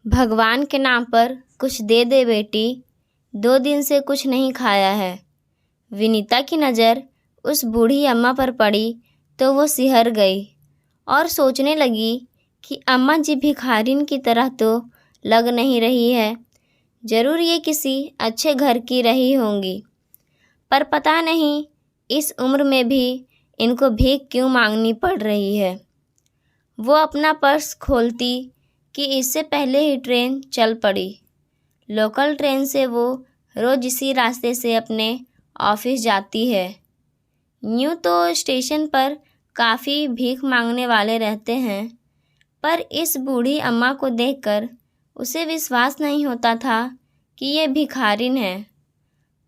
भगवान के नाम पर कुछ दे दे बेटी, 2 दिन से कुछ नहीं खाया है। विनीता की नज़र उस बूढ़ी अम्मा पर पड़ी तो वो सिहर गई और सोचने लगी कि अम्मा जी भिखारिन की तरह तो लग नहीं रही है। ज़रूर ये किसी अच्छे घर की रही होंगी, पर पता नहीं इस उम्र में भी इनको भीख क्यों मांगनी पड़ रही है। वो अपना पर्स खोलती कि इससे पहले ही ट्रेन चल पड़ी। लोकल ट्रेन से वो रोज़ इसी रास्ते से अपने ऑफिस जाती है। यूँ तो स्टेशन पर काफ़ी भीख मांगने वाले रहते हैं, पर इस बूढ़ी अम्मा को देखकर उसे विश्वास नहीं होता था कि ये भिखारिन है।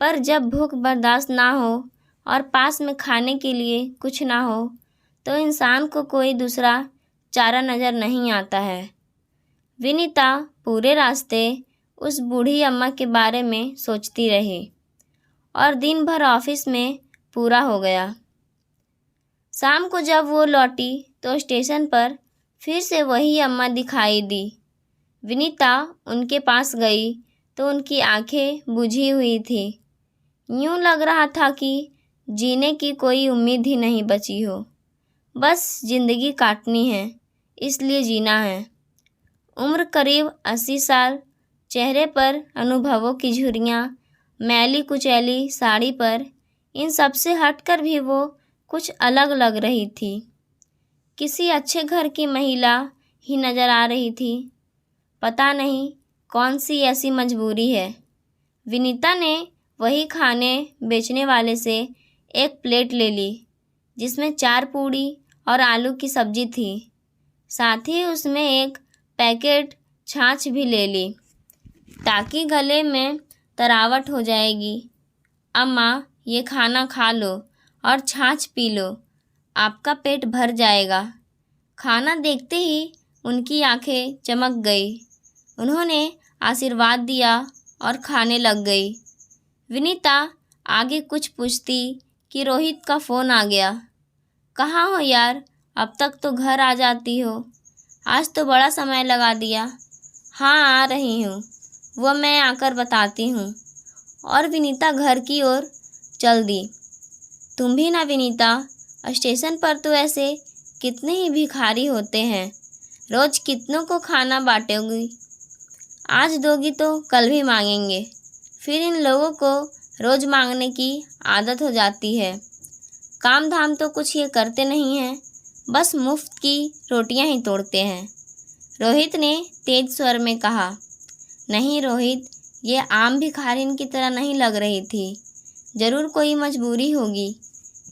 पर जब भूख बर्दाश्त ना हो और पास में खाने के लिए कुछ ना हो तो इंसान को कोई दूसरा चारा नज़र नहीं आता है। विनीता पूरे रास्ते उस बूढ़ी अम्मा के बारे में सोचती रही और दिन भर ऑफिस में पूरा हो गया। शाम को जब वो लौटी तो स्टेशन पर फिर से वही अम्मा दिखाई दी। विनीता उनके पास गई तो उनकी आंखें बुझी हुई थी। यूँ लग रहा था कि जीने की कोई उम्मीद ही नहीं बची हो। बस ज़िंदगी काटनी है, इसलिए जीना है। उम्र करीब 80 साल, चेहरे पर अनुभवों की झुर्रियाँ, मैली कुचैली साड़ी पर इन सब से हटकर भी वो कुछ अलग लग रही थी। किसी अच्छे घर की महिला ही नज़र आ रही थी। पता नहीं कौन सी ऐसी मजबूरी है। विनीता ने वही खाने बेचने वाले से एक प्लेट ले ली जिसमें 4 पूड़ी और आलू की सब्जी थी। साथ ही उसमें एक पैकेट छाछ भी ले ली ताकि गले में तरावट हो जाएगी। अम्मा, ये खाना खा लो और छाछ पी लो, आपका पेट भर जाएगा। खाना देखते ही उनकी आंखें चमक गई। उन्होंने आशीर्वाद दिया और खाने लग गई। विनीता आगे कुछ पूछती कि रोहित का फ़ोन आ गया। कहाँ हो यार, अब तक तो घर आ जाती हो, आज तो बड़ा समय लगा दिया। हाँ, आ रही हूँ, वो मैं आकर बताती हूँ। और विनीता घर की ओर चल दी। तुम भी ना विनीता, स्टेशन पर तो ऐसे कितने ही भिखारी होते हैं, रोज़ कितनों को खाना बांटोगी। आज दोगी तो कल भी मांगेंगे। फिर इन लोगों को रोज़ मांगने की आदत हो जाती है। काम धाम तो कुछ ये करते नहीं हैं, बस मुफ्त की रोटियां ही तोड़ते हैं। रोहित ने तेज स्वर में कहा। नहीं रोहित, ये आम भिखारिन की तरह नहीं लग रही थी। ज़रूर कोई मजबूरी होगी।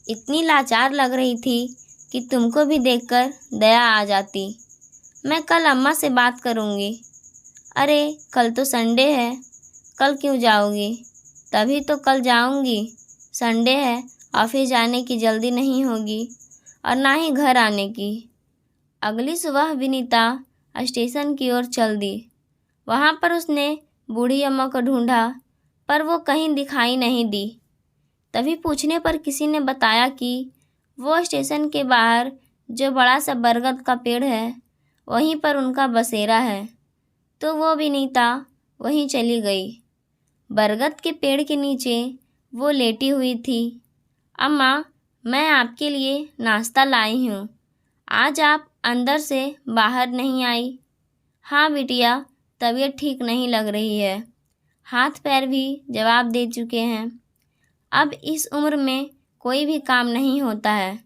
इतनी लाचार लग रही थी कि तुमको भी देखकर दया आ जाती। मैं कल अम्मा से बात करूँगी। अरे कल तो संडे है, कल क्यों जाओगी? तभी तो कल जाऊँगी, संडे है, ऑफिस जाने की जल्दी नहीं होगी और ना ही घर आने की। अगली सुबह विनीता स्टेशन की ओर चल दी। वहाँ पर उसने बूढ़ी अम्मा को ढूंढा, पर वो कहीं दिखाई नहीं दी। तभी पूछने पर किसी ने बताया कि वो स्टेशन के बाहर जो बड़ा सा बरगद का पेड़ है, वहीं पर उनका बसेरा है। तो वो विनीता वहीं चली गई। बरगद के पेड़ के नीचे वो लेटी हुई थी। अम्मा, मैं आपके लिए नाश्ता लाई हूँ, आज आप अंदर से बाहर नहीं आई। हाँ बिटिया, तबीयत ठीक नहीं लग रही है, हाथ पैर भी जवाब दे चुके हैं। अब इस उम्र में कोई भी काम नहीं होता है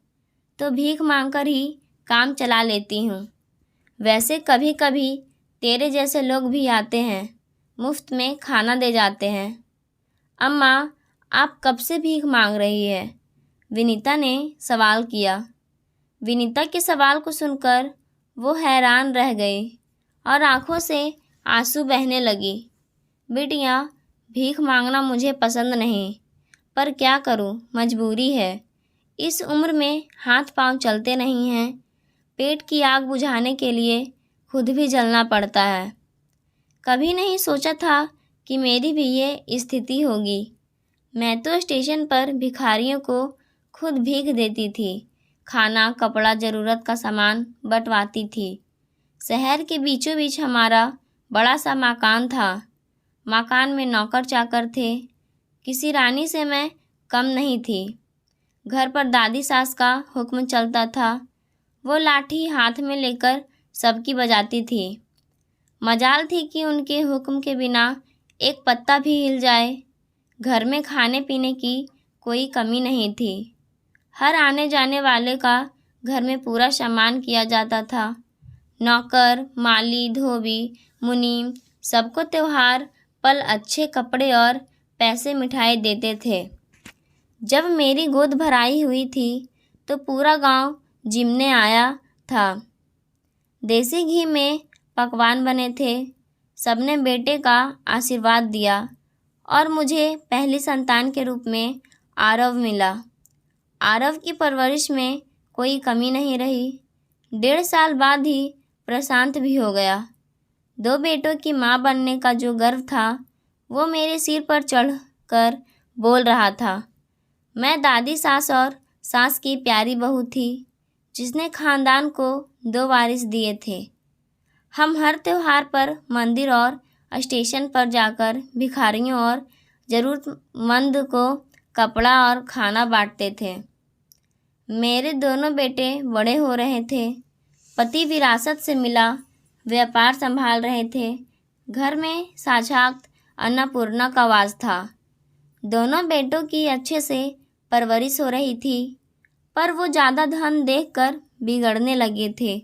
तो भीख मांगकर ही काम चला लेती हूँ। वैसे कभी कभी तेरे जैसे लोग भी आते हैं, मुफ्त में खाना दे जाते हैं। अम्मा, आप कब से भीख मांग रही है? विनीता ने सवाल किया। विनीता के सवाल को सुनकर वो हैरान रह गई और आंखों से आंसू बहने लगी। बिटिया, भीख मांगना मुझे पसंद नहीं, पर क्या करूं, मजबूरी है। इस उम्र में हाथ पांव चलते नहीं हैं, पेट की आग बुझाने के लिए खुद भी जलना पड़ता है। कभी नहीं सोचा था कि मेरी भी ये स्थिति होगी। मैं तो स्टेशन पर भिखारियों को खुद भीख देती थी, खाना कपड़ा ज़रूरत का सामान बंटवाती थी। शहर के बीचों बीच हमारा बड़ा सा मकान था। मकान में नौकर चाकर थे। किसी रानी से मैं कम नहीं थी। घर पर दादी सास का हुक्म चलता था। वो लाठी हाथ में लेकर सबकी बजाती थी। मजाल थी कि उनके हुक्म के बिना एक पत्ता भी हिल जाए। घर में खाने पीने की कोई कमी नहीं थी। हर आने जाने वाले का घर में पूरा सामान किया जाता था। नौकर, माली, धोबी, मुनीम सबको त्योहार पल अच्छे कपड़े और पैसे मिठाई देते थे। जब मेरी गोद भराई हुई थी तो पूरा गांव जिमने आया था। देसी घी में पकवान बने थे। सबने बेटे का आशीर्वाद दिया और मुझे पहली संतान के रूप में आरव मिला। आरव की परवरिश में कोई कमी नहीं रही। 1.5 साल बाद ही प्रशांत भी हो गया। 2 बेटों की माँ बनने का जो गर्व था वो मेरे सिर पर चढ़कर बोल रहा था। मैं दादी सास और सास की प्यारी बहू थी जिसने खानदान को 2 वारिस दिए थे। हम हर त्योहार पर मंदिर और स्टेशन पर जाकर भिखारियों और ज़रूरतमंद को कपड़ा और खाना बांटते थे। मेरे दोनों बेटे बड़े हो रहे थे। पति विरासत से मिला, व्यापार संभाल रहे थे। घर में साक्षात अन्नपूर्णा का वास था। दोनों बेटों की अच्छे से परवरिश हो रही थी, पर वो ज़्यादा धन देखकर बिगड़ने लगे थे।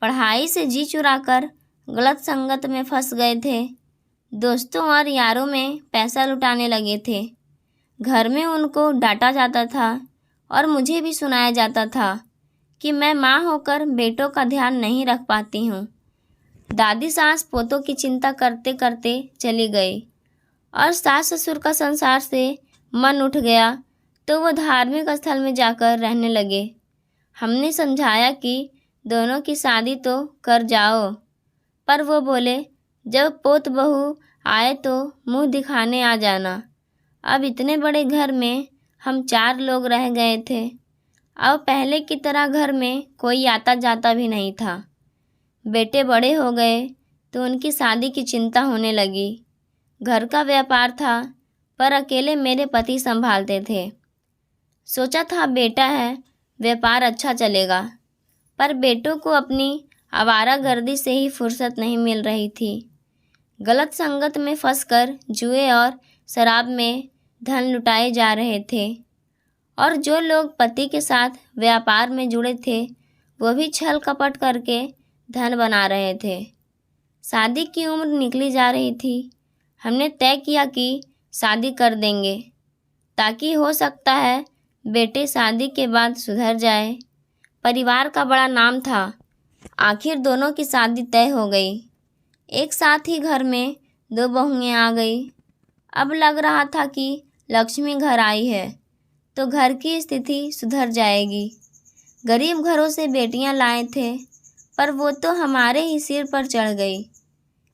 पढ़ाई से जी चुराकर गलत संगत में फंस गए थे। दोस्तों और यारों में पैसा लुटाने लगे थे। घर में उनको डांटा जाता था और मुझे भी सुनाया जाता था कि मैं माँ होकर बेटों का ध्यान नहीं रख पाती हूँ। दादी सास पोतों की चिंता करते करते चली गई और सास ससुर का संसार से मन उठ गया तो वो धार्मिक स्थल में जाकर रहने लगे। हमने समझाया कि दोनों की शादी तो कर जाओ, पर वो बोले जब पोत बहू आए तो मुंह दिखाने आ जाना। अब इतने बड़े घर में हम 4 लोग रह गए थे। अब पहले की तरह घर में कोई आता जाता भी नहीं था। बेटे बड़े हो गए तो उनकी शादी की चिंता होने लगी। घर का व्यापार था पर अकेले मेरे पति संभालते थे। सोचा था बेटा है, व्यापार अच्छा चलेगा, पर बेटों को अपनी आवारागर्दी से ही फुर्सत नहीं मिल रही थी। गलत संगत में फंसकर जुए और शराब में धन लुटाए जा रहे थे और जो लोग पति के साथ व्यापार में जुड़े थे वो भी छल कपट करके धन बना रहे थे। शादी की उम्र निकली जा रही थी। हमने तय किया कि शादी कर देंगे ताकि हो सकता है बेटे शादी के बाद सुधर जाए। परिवार का बड़ा नाम था। आखिर दोनों की शादी तय हो गई। एक साथ ही घर में 2 बहुएं आ गई। अब लग रहा था कि लक्ष्मी घर आई है तो घर की स्थिति सुधर जाएगी। गरीब घरों से बेटियां लाए थे पर वो तो हमारे ही सिर पर चढ़ गई।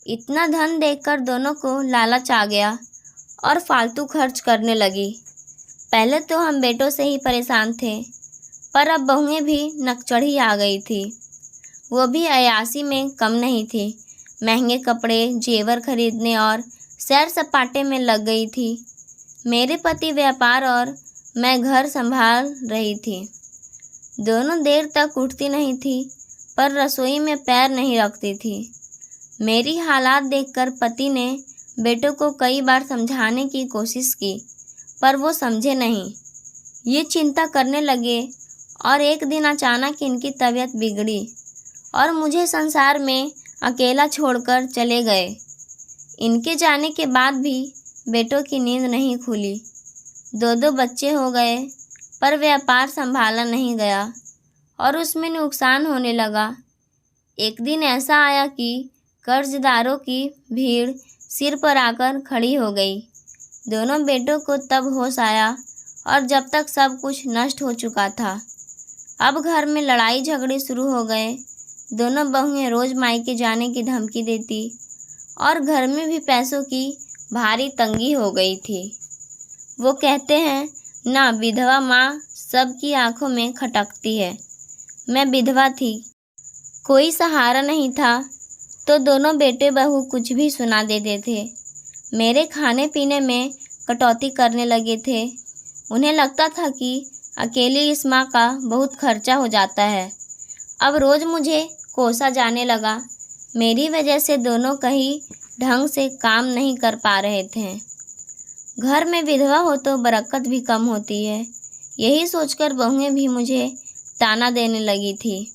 इतना धन देखकर दोनों को लालच आ गया और फालतू खर्च करने लगी। पहले तो हम बेटों से ही परेशान थे, पर अब बहुएं भी नकचढ़ी आ गई थी। वो भी अयासी में कम नहीं थी। महंगे कपड़े, जेवर खरीदने और सैर सपाटे में लग गई थी। मेरे पति व्यापार और मैं घर संभाल रही थी। दोनों देर तक उठती नहीं थी पर रसोई में पैर नहीं रखती थी। मेरी हालात देखकर पति ने बेटों को कई बार समझाने की कोशिश की पर वो समझे नहीं। ये चिंता करने लगे और एक दिन अचानक इनकी तबीयत बिगड़ी और मुझे संसार में अकेला छोड़कर चले गए। इनके जाने के बाद भी बेटों की नींद नहीं खुली। 2 बच्चे हो गए पर व्यापार संभाला नहीं गया और उसमें नुकसान होने लगा। एक दिन ऐसा आया कि कर्जदारों की भीड़ सिर पर आकर खड़ी हो गई। दोनों बेटों को तब होश आया और जब तक सब कुछ नष्ट हो चुका था। अब घर में लड़ाई झगड़े शुरू हो गए। दोनों बहुएं रोज मायके जाने की धमकी देती और घर में भी पैसों की भारी तंगी हो गई थी। वो कहते हैं ना, विधवा माँ सबकी आंखों में खटकती है। मैं विधवा थी, कोई सहारा नहीं था तो दोनों बेटे बहू कुछ भी सुना देते थे। मेरे खाने पीने में कटौती करने लगे थे। उन्हें लगता था कि अकेली इस माँ का बहुत खर्चा हो जाता है। अब रोज़ मुझे कोसा जाने लगा। मेरी वजह से दोनों कहीं ढंग से काम नहीं कर पा रहे थे। घर में विधवा हो तो बरकत भी कम होती है, यही सोचकर बहुएं भी मुझे ताना देने लगी थी।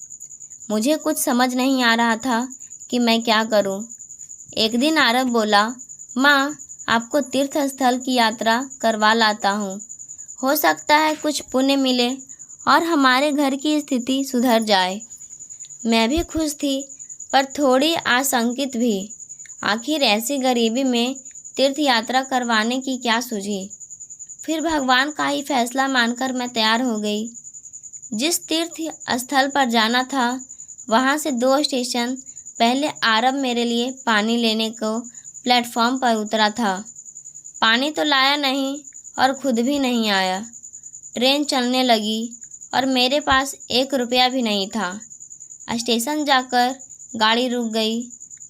मुझे कुछ समझ नहीं आ रहा था कि मैं क्या करूं। एक दिन आरब बोला, माँ, आपको तीर्थ स्थल की यात्रा करवा लाता हूँ। हो सकता है कुछ पुण्य मिले और हमारे घर की स्थिति सुधर जाए। मैं भी खुश थी, पर थोड़ी आशंकित भी। आखिर ऐसी गरीबी में तीर्थ यात्रा करवाने की क्या सूझी। फिर भगवान का ही फैसला मानकर मैं तैयार हो गई। जिस तीर्थ स्थल पर जाना था वहाँ से 2 स्टेशन पहले आरब मेरे लिए पानी लेने को प्लेटफॉर्म पर उतरा था। पानी तो लाया नहीं और खुद भी नहीं आया। ट्रेन चलने लगी और मेरे पास 1 रुपया भी नहीं था। स्टेशन जाकर गाड़ी रुक गई।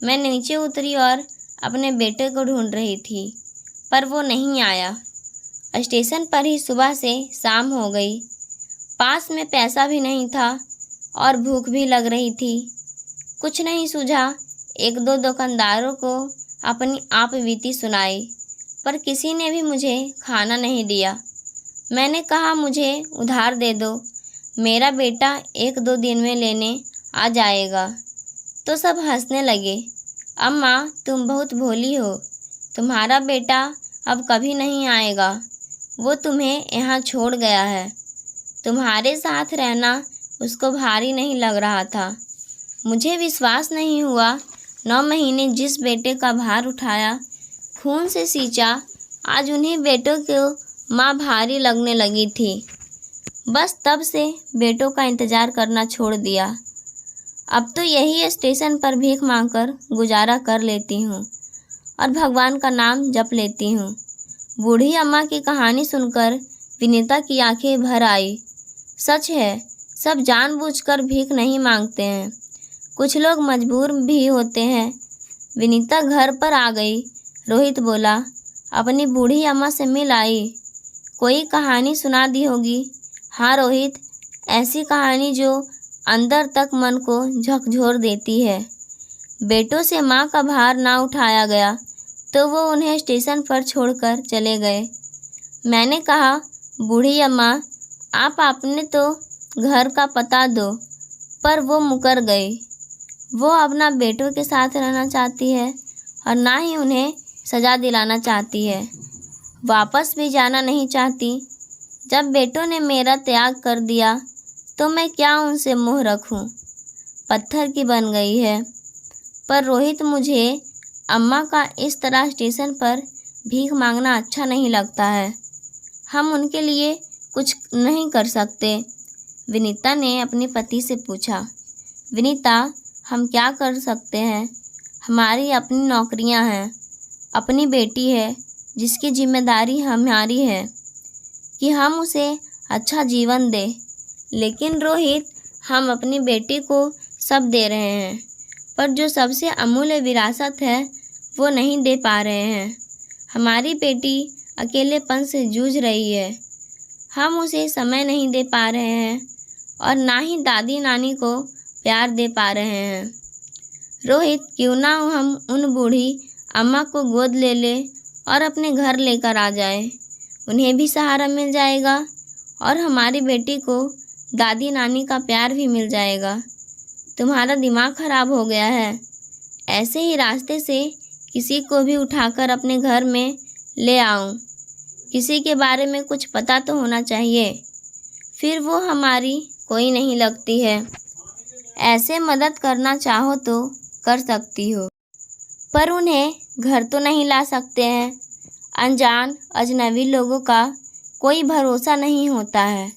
मैं नीचे उतरी और अपने बेटे को ढूंढ रही थी, पर वो नहीं आया। स्टेशन पर ही सुबह से शाम हो गई। पास में पैसा भी नहीं था और भूख भी लग रही थी। कुछ नहीं सूझा। 1-2 दुकानदारों को अपनी आप बीती सुनाई, पर किसी ने भी मुझे खाना नहीं दिया। मैंने कहा, मुझे उधार दे दो, मेरा बेटा 1-2 दिन में लेने आ जाएगा। तो सब हंसने लगे। अम्मा, तुम बहुत भोली हो। तुम्हारा बेटा अब कभी नहीं आएगा। वो तुम्हें यहाँ छोड़ गया है। तुम्हारे साथ रहना उसको भारी नहीं लग रहा था। मुझे विश्वास नहीं हुआ। 9 महीने जिस बेटे का भार उठाया, खून से सींचा, आज उन्हीं बेटों को माँ भारी लगने लगी थी। बस तब से बेटों का इंतज़ार करना छोड़ दिया। अब तो यही स्टेशन पर भीख मांगकर गुजारा कर लेती हूँ और भगवान का नाम जप लेती हूँ। बूढ़ी अम्मा की कहानी सुनकर विनीता की आंखें भर आई। सच है, सब जानबूझकर भीख नहीं मांगते हैं, कुछ लोग मजबूर भी होते हैं। विनीता घर पर आ गई। रोहित बोला, अपनी बूढ़ी अम्मा से मिल आई? कोई कहानी सुना दी होगी। हाँ रोहित, ऐसी कहानी जो अंदर तक मन को झकझोर देती है। बेटों से माँ का भार ना उठाया गया तो वो उन्हें स्टेशन पर छोड़कर चले गए। मैंने कहा, बूढ़ी अम्मा, आप आपने तो घर का पता दो, पर वो मुकर गई। वो अपना बेटों के साथ रहना चाहती है और ना ही उन्हें सज़ा दिलाना चाहती है। वापस भी जाना नहीं चाहती। जब बेटों ने मेरा त्याग कर दिया तो मैं क्या उनसे मोह रखूं। पत्थर की बन गई है। पर रोहित, मुझे अम्मा का इस तरह स्टेशन पर भीख मांगना अच्छा नहीं लगता है। हम उनके लिए कुछ नहीं कर सकते। विनीता ने अपने पति से पूछा। विनीता, हम क्या कर सकते हैं? हमारी अपनी नौकरियां हैं, अपनी बेटी है जिसकी जिम्मेदारी हमारी है कि हम उसे अच्छा जीवन दें। लेकिन रोहित, हम अपनी बेटी को सब दे रहे हैं, पर जो सबसे अमूल्य विरासत है वो नहीं दे पा रहे हैं। हमारी बेटी अकेलेपन से जूझ रही है। हम उसे समय नहीं दे पा रहे हैं और ना ही दादी नानी को प्यार दे पा रहे हैं। रोहित, क्यों ना हम उन बूढ़ी अम्मा को गोद ले ले और अपने घर लेकर आ जाए। उन्हें भी सहारा मिल जाएगा और हमारी बेटी को दादी नानी का प्यार भी मिल जाएगा। तुम्हारा दिमाग खराब हो गया है। ऐसे ही रास्ते से किसी को भी उठाकर अपने घर में ले आऊं। किसी के बारे में कुछ पता तो होना चाहिए, फिर वो हमारी कोई नहीं लगती है। ऐसे मदद करना चाहो तो कर सकती हो, पर उन्हें घर तो नहीं ला सकते हैं। अनजान अजनबी लोगों का कोई भरोसा नहीं होता है।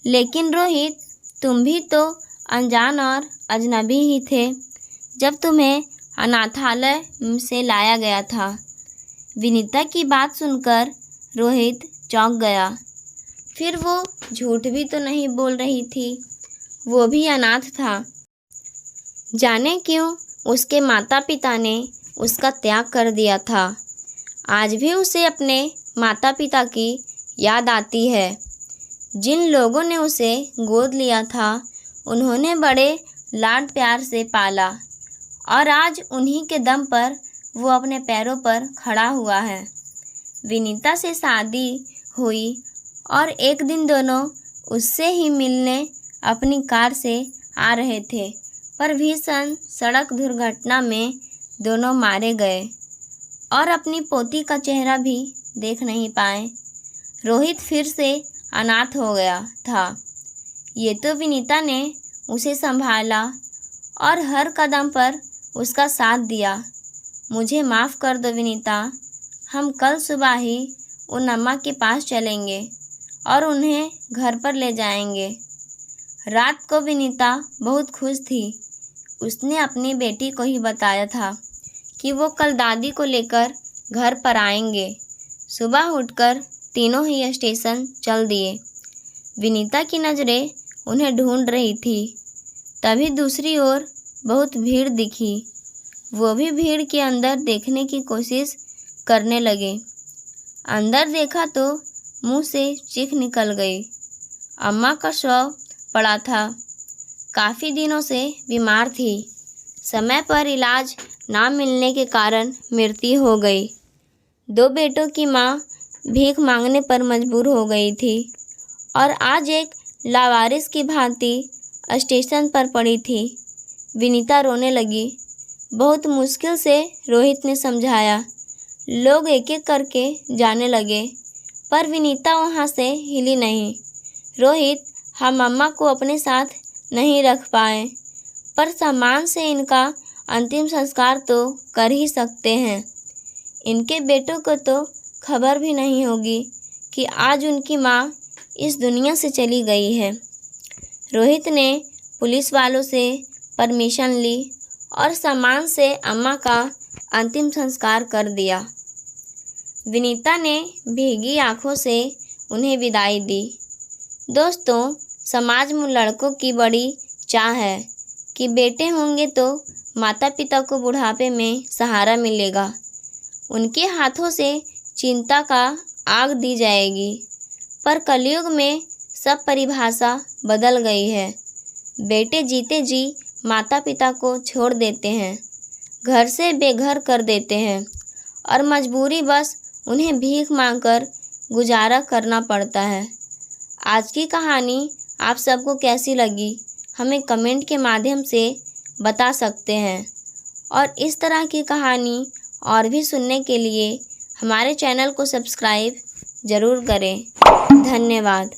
लेकिन रोहित, तुम भी तो अनजान और अजनबी ही थे जब तुम्हें अनाथालय से लाया गया था। विनीता की बात सुनकर रोहित चौंक गया। फिर वो झूठ भी तो नहीं बोल रही थी, वो भी अनाथ था। जाने क्यों उसके माता पिता ने उसका त्याग कर दिया था। आज भी उसे अपने माता पिता की याद आती है। जिन लोगों ने उसे गोद लिया था उन्होंने बड़े लाड प्यार से पाला और आज उन्हीं के दम पर वो अपने पैरों पर खड़ा हुआ है। विनीता से शादी हुई और एक दिन दोनों उससे ही मिलने अपनी कार से आ रहे थे, पर भीषण सड़क दुर्घटना में दोनों मारे गए और अपनी पोती का चेहरा भी देख नहीं पाए। रोहित फिर से अनाथ हो गया था। ये तो विनीता ने उसे संभाला और हर कदम पर उसका साथ दिया। मुझे माफ़ कर दो विनीता, हम कल सुबह ही उन अम्मा के पास चलेंगे और उन्हें घर पर ले जाएंगे। रात को विनीता बहुत खुश थी। उसने अपनी बेटी को ही बताया था कि वो कल दादी को लेकर घर पर आएंगे। सुबह उठकर तीनों ही स्टेशन चल दिए। विनीता की नज़रें उन्हें ढूंढ रही थी। तभी दूसरी ओर बहुत भीड़ दिखी। वो भी भीड़ के अंदर देखने की कोशिश करने लगे। अंदर देखा तो मुंह से चीख निकल गई। अम्मा का शव पड़ा था। काफ़ी दिनों से बीमार थी। समय पर इलाज ना मिलने के कारण मृत्यु हो गई। 2 बेटों की माँ भीख मांगने पर मजबूर हो गई थी और आज एक लावारिस की भांति स्टेशन पर पड़ी थी। विनीता रोने लगी। बहुत मुश्किल से रोहित ने समझाया। लोग एक एक करके जाने लगे, पर विनीता वहाँ से हिली नहीं। रोहित, हम अम्मा को अपने साथ नहीं रख पाए, पर सम्मान से इनका अंतिम संस्कार तो कर ही सकते हैं। इनके बेटों को तो खबर भी नहीं होगी कि आज उनकी माँ इस दुनिया से चली गई है। रोहित ने पुलिस वालों से परमिशन ली और सम्मान से अम्मा का अंतिम संस्कार कर दिया। विनीता ने भीगी आंखों से उन्हें विदाई दी। दोस्तों, समाज में लड़कों की बड़ी चाह है कि बेटे होंगे तो माता पिता को बुढ़ापे में सहारा मिलेगा। उनके हाथों से चिंता का आग दी जाएगी। पर कलयुग में सब परिभाषा बदल गई है। बेटे जीते जी माता पिता को छोड़ देते हैं, घर से बेघर कर देते हैं और मजबूरी बस उन्हें भीख मांगकर गुजारा करना पड़ता है। आज की कहानी आप सबको कैसी लगी हमें कमेंट के माध्यम से बता सकते हैं और इस तरह की कहानी और भी सुनने के लिए हमारे चैनल को सब्सक्राइब ज़रूर करें। धन्यवाद।